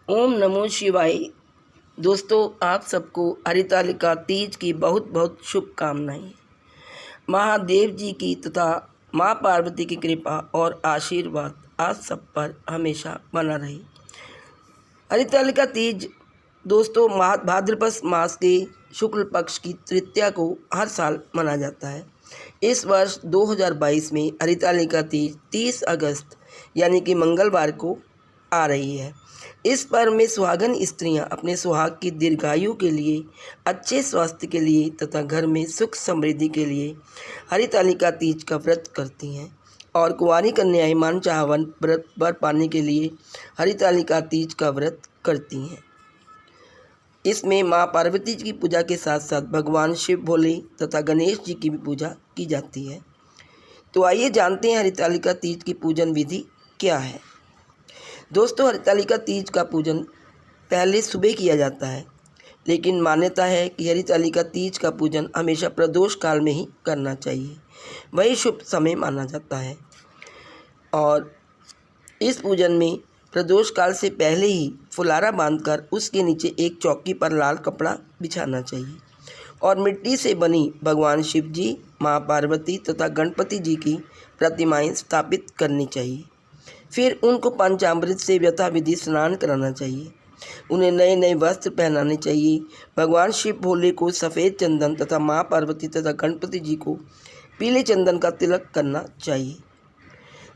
ओम नमो शिवाय। दोस्तों, आप सबको हरितालिका तीज की बहुत बहुत शुभकामनाएं। महादेव जी की तथा माँ पार्वती की कृपा और आशीर्वाद आप सब पर हमेशा बना रहे। हरितालिका तीज दोस्तों भाद्रपद मास के शुक्ल पक्ष की तृतीया को हर साल मनाया जाता है। इस वर्ष 2022 में हरितालिका तीज 30 अगस्त यानी कि मंगलवार को आ रही है। इस पर्व में सुहागन स्त्रियां अपने सुहाग की दीर्घायु के लिए, अच्छे स्वास्थ्य के लिए तथा घर में सुख समृद्धि के लिए हरितालिका तीज का व्रत करती हैं और कुंवारी कन्याएं मन चाहवन व्रत वर पाने के लिए हरितालिका तीज का व्रत करती हैं। इसमें माँ पार्वती जी की पूजा के साथ साथ भगवान शिव भोले तथा गणेश जी की भी पूजा की जाती है। तो आइए जानते हैं हरितालिका तीज की पूजन विधि क्या है। दोस्तों, हरितालिका तीज का पूजन पहले सुबह किया जाता है, लेकिन मान्यता है कि हरितालिका तीज का पूजन हमेशा प्रदोष काल में ही करना चाहिए, वही शुभ समय माना जाता है। और इस पूजन में प्रदोष काल से पहले ही फुलारा बांधकर उसके नीचे एक चौकी पर लाल कपड़ा बिछाना चाहिए और मिट्टी से बनी भगवान शिव जी, माँ पार्वती तथा गणपति जी की प्रतिमाएं स्थापित करनी चाहिए। फिर उनको पंचामृत से यथाविधि स्नान कराना चाहिए। उन्हें नए नए वस्त्र पहनाने चाहिए। भगवान शिव भोले को सफ़ेद चंदन तथा माँ पार्वती तथा गणपति जी को पीले चंदन का तिलक करना चाहिए।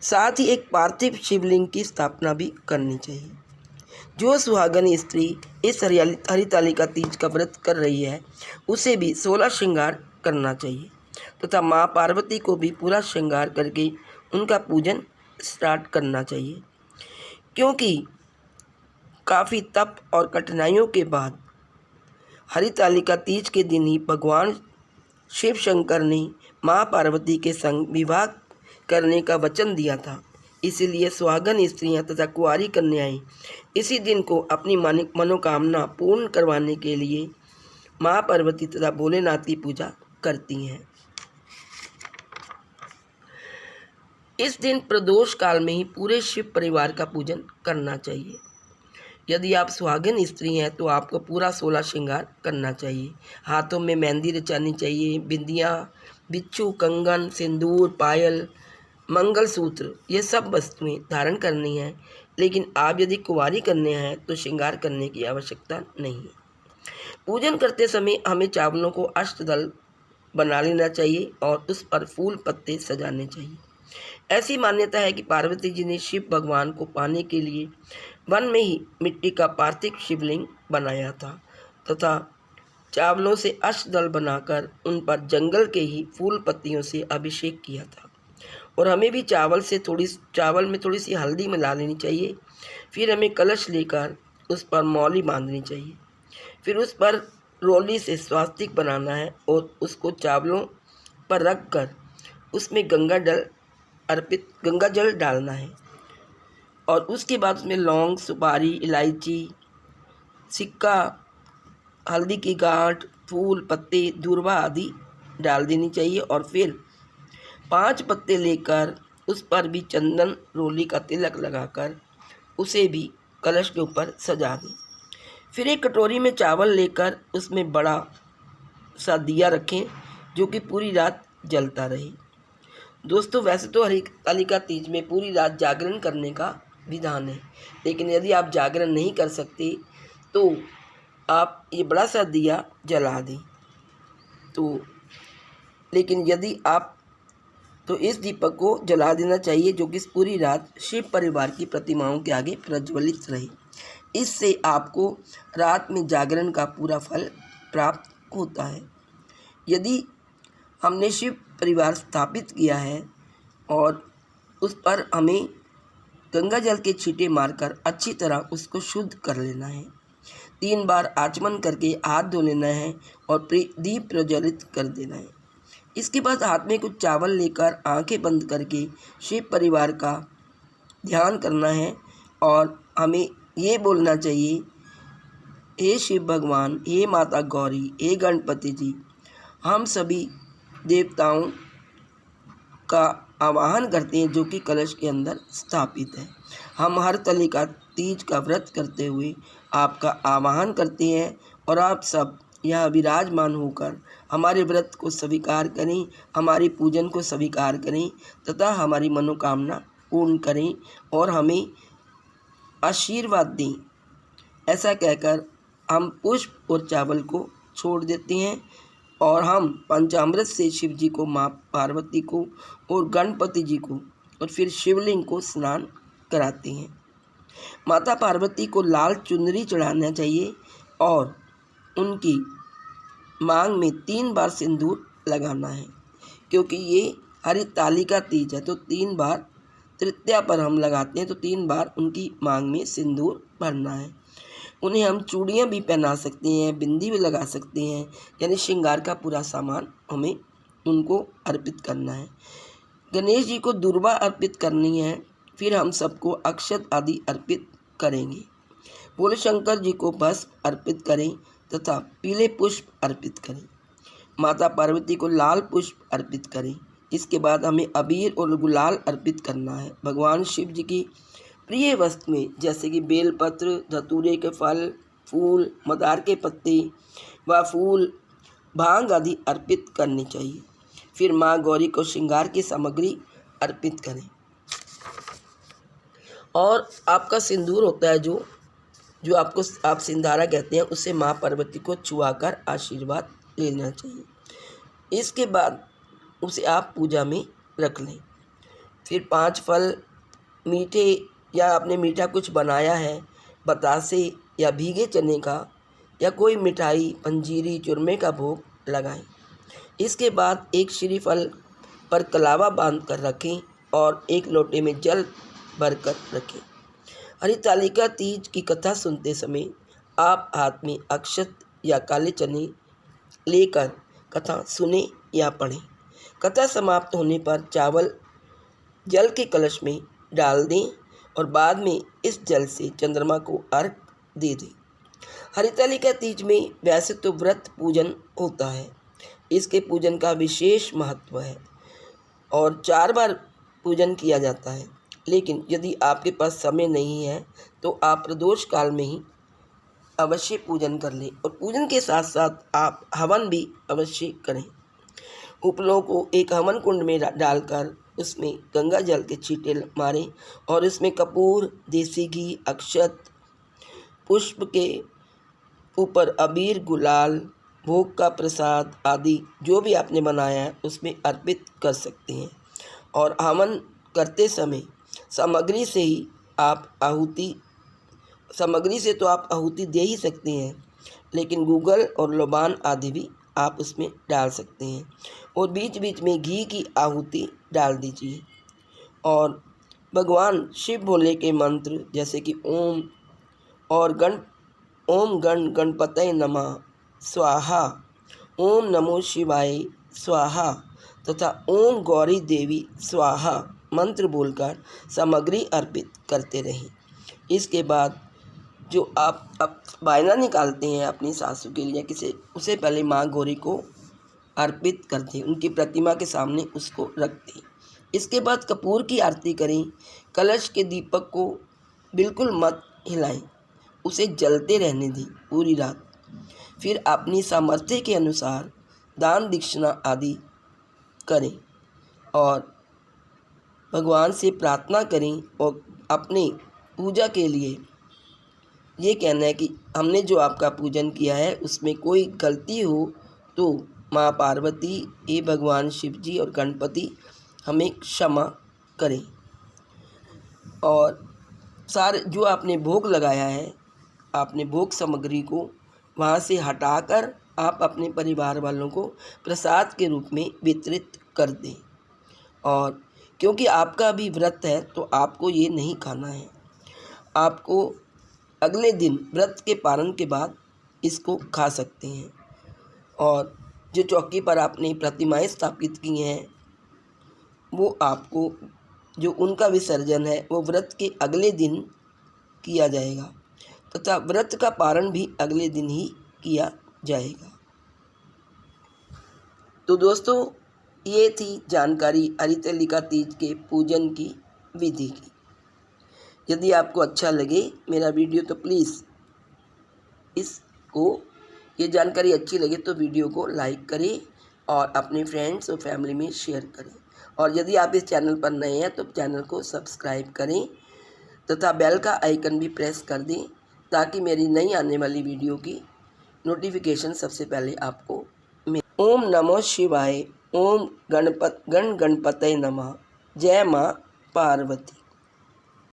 साथ ही एक पार्थिव शिवलिंग की स्थापना भी करनी चाहिए। जो सुहागन स्त्री इस हरितालिका तीज का व्रत कर रही है, उसे भी 16 श्रृंगार करना चाहिए तथा माँ पार्वती को भी पूरा श्रृंगार करके उनका पूजन स्टार्ट करना चाहिए, क्योंकि काफ़ी तप और कठिनाइयों के बाद हरितालिका तीज के दिन ही भगवान शिव शंकर ने माँ पार्वती के संग विवाह करने का वचन दिया था। इसीलिए सुहागन स्त्रियां तथा कुंवारी कन्याएं इसी दिन को अपनी मनोकामना पूर्ण करवाने के लिए माँ पार्वती तथा भोलेनाथ की पूजा करती हैं। इस दिन प्रदोष काल में ही पूरे शिव परिवार का पूजन करना चाहिए। यदि आप सुहागिन स्त्री हैं तो आपको पूरा 16 श्रृंगार करना चाहिए। हाथों में मेहंदी रचानी चाहिए, बिंदियाँ, बिच्छू, कंगन, सिंदूर, पायल, मंगलसूत्र, ये सब वस्तुएं धारण करनी है। लेकिन आप यदि कुंवारी कन्या हैं तो श्रृंगार करने की आवश्यकता नहीं है। पूजन करते समय हमें चावलों को अष्टदल बना लेना चाहिए और उस पर फूल पत्ते सजाने चाहिए। ऐसी मान्यता है कि पार्वती जी ने शिव भगवान को पाने के लिए वन में ही मिट्टी का पार्थिव शिवलिंग बनाया था तथा चावलों से अष्टदल बनाकर उन पर जंगल के ही फूल पत्तियों से अभिषेक किया था। और हमें भी चावल में थोड़ी सी हल्दी मिला लेनी चाहिए। फिर हमें कलश लेकर उस पर मौली बांधनी चाहिए। फिर उस पर रोली से स्वास्तिक बनाना है और उसको चावलों पर रख कर उसमें गंगा जल डालना है। और उसके बाद उसमें लौंग, सुपारी, इलायची, सिक्का, हल्दी की गांठ, फूल पत्ते, दूर्वा आदि डाल देनी चाहिए। और फिर 5 पत्ते लेकर उस पर भी चंदन रोली का तिलक लगाकर उसे भी कलश के ऊपर सजा दें। फिर एक कटोरी में चावल लेकर उसमें बड़ा सा दिया रखें जो कि पूरी रात जलता रहे। दोस्तों, वैसे तो हरितालिका तीज में पूरी रात जागरण करने का विधान है, लेकिन यदि आप जागरण नहीं कर सकते तो आप ये बड़ा सा दिया जला दें। लेकिन यदि आप इस दीपक को जला देना चाहिए जो कि पूरी रात शिव परिवार की प्रतिमाओं के आगे प्रज्वलित रहे। इससे आपको रात में जागरण का पूरा फल प्राप्त होता है। यदि हमने शिव परिवार स्थापित किया है और उस पर हमें गंगा जल के छींटे मारकर अच्छी तरह उसको शुद्ध कर लेना है। 3 बार आचमन करके हाथ धो लेना है और दीप प्रज्वलित कर देना है। इसके बाद हाथ में कुछ चावल लेकर आंखें बंद करके शिव परिवार का ध्यान करना है और हमें ये बोलना चाहिए, हे शिव भगवान, हे माता गौरी, हे गणपति जी, हम सभी देवताओं का आवाहन करते हैं जो कि कलश के अंदर स्थापित है। हम हरतालिका तीज का व्रत करते हुए आपका आवाहन करते हैं और आप सब यहाँ विराजमान होकर हमारे व्रत को स्वीकार करें, हमारे पूजन को स्वीकार करें तथा हमारी मनोकामना पूर्ण करें और हमें आशीर्वाद दें। ऐसा कहकर हम पुष्प और चावल को छोड़ देते हैं और हम पंचामृत से शिव जी को, माँ पार्वती को और गणपति जी को और फिर शिवलिंग को स्नान कराते हैं। माता पार्वती को लाल चुनरी चढ़ाना चाहिए और उनकी मांग में 3 बार सिंदूर लगाना है, क्योंकि ये हरितालिका तीज है तो 3 बार तृतीया पर हम लगाते हैं, तो 3 बार उनकी मांग में सिंदूर भरना है। उन्हें हम चूड़ियाँ भी पहना सकते हैं, बिंदी भी लगा सकते हैं, यानी श्रृंगार का पूरा सामान हमें उनको अर्पित करना है। गणेश जी को दुर्वा अर्पित करनी है, फिर हम सबको अक्षत आदि अर्पित करेंगे। भोले शंकर जी को भस्म अर्पित करें तथा पीले पुष्प अर्पित करें। माता पार्वती को लाल पुष्प अर्पित करें। इसके बाद हमें अबीर और गुलाल अर्पित करना है। भगवान शिव जी की प्रिय वस्तु में जैसे कि बेलपत्र, धतूरे के फल, फूल, मदार के पत्ते व फूल, भांग आदि अर्पित करनी चाहिए। फिर माँ गौरी को श्रृंगार की सामग्री अर्पित करें और आपका सिंदूर होता है जो आप सिंधारा कहते हैं, उससे माँ पार्वती को छुआकर आशीर्वाद लेना चाहिए। इसके बाद उसे आप पूजा में रख लें। फिर 5 फल मीठे या आपने मीठा कुछ बनाया है, बतासे या भीगे चने का या कोई मिठाई, पंजीरी, चूरमे का भोग लगाएं। इसके बाद एक श्रीफल पर कलावा बांध कर रखें और एक लोटे में जल भरकर रखें। हरितालिका तीज की कथा सुनते समय आप हाथ में अक्षत या काले चने लेकर कथा सुने या पढ़ें। कथा समाप्त होने पर चावल जल के कलश में डाल दें और बाद में इस जल से चंद्रमा को अर्घ दे दें। हरितालिका तीज में वैसे तो व्रत पूजन होता है, इसके पूजन का विशेष महत्व है और 4 बार पूजन किया जाता है, लेकिन यदि आपके पास समय नहीं है तो आप प्रदोष काल में ही अवश्य पूजन कर लें और पूजन के साथ साथ आप हवन भी अवश्य करें। उपलों को एक हवन कुंड में डालकर उसमें गंगा जल के छींटे मारें और इसमें कपूर, देसी घी, अक्षत, पुष्प के ऊपर अबीर, गुलाल, भोग का प्रसाद आदि जो भी आपने बनाया है उसमें अर्पित कर सकते हैं। और हवन करते समय सामग्री से तो आप आहुति दे ही सकते हैं, लेकिन गूगल और लोबान आदि भी आप उसमें डाल सकते हैं और बीच बीच में घी की आहुति डाल दीजिए। और भगवान शिव भोले के मंत्र जैसे कि ओम गण गणपतये नमः स्वाहा, ओम नमो शिवाय स्वाहा तथा ओम गौरी देवी स्वाहा मंत्र बोलकर सामग्री अर्पित करते रहें। इसके बाद जो आप वायना निकालते हैं अपनी सासू के लिए किसी, उसे पहले माँ गौरी को अर्पित कर दें, उनकी प्रतिमा के सामने उसको रख दें। इसके बाद कपूर की आरती करें। कलश के दीपक को बिल्कुल मत हिलाएं, उसे जलते रहने दें पूरी रात। फिर अपनी सामर्थ्य के अनुसार दान दक्षिणा आदि करें और भगवान से प्रार्थना करें और अपने पूजा के लिए ये कहना है कि हमने जो आपका पूजन किया है उसमें कोई गलती हो तो माँ पार्वती, भगवान शिव जी और गणपति हमें क्षमा करें। और सारे जो आपने भोग लगाया है, आपने भोग सामग्री को वहाँ से हटाकर आप अपने परिवार वालों को प्रसाद के रूप में वितरित कर दें। और क्योंकि आपका भी व्रत है तो आपको ये नहीं खाना है, आपको अगले दिन व्रत के पारण के बाद इसको खा सकते हैं। और जो चौकी पर आपने प्रतिमाएं स्थापित की हैं वो आपको जो उनका विसर्जन है वो व्रत के अगले दिन किया जाएगा तथा व्रत का पारण भी अगले दिन ही किया जाएगा। तो दोस्तों, ये थी जानकारी हरितालिका तीज के पूजन की विधि की। यदि आपको अच्छा लगे मेरा वीडियो तो प्लीज़ ये जानकारी अच्छी लगे तो वीडियो को लाइक करें और अपने फ्रेंड्स और फैमिली में शेयर करें। और यदि आप इस चैनल पर नए हैं तो चैनल को सब्सक्राइब करें तथा बेल का आइकन भी प्रेस कर दें ताकि मेरी नई आने वाली वीडियो की नोटिफिकेशन सबसे पहले आपको मिले। ओम नमो शिवाय। ओम गण गणपतये नमः। जय माँ पार्वती।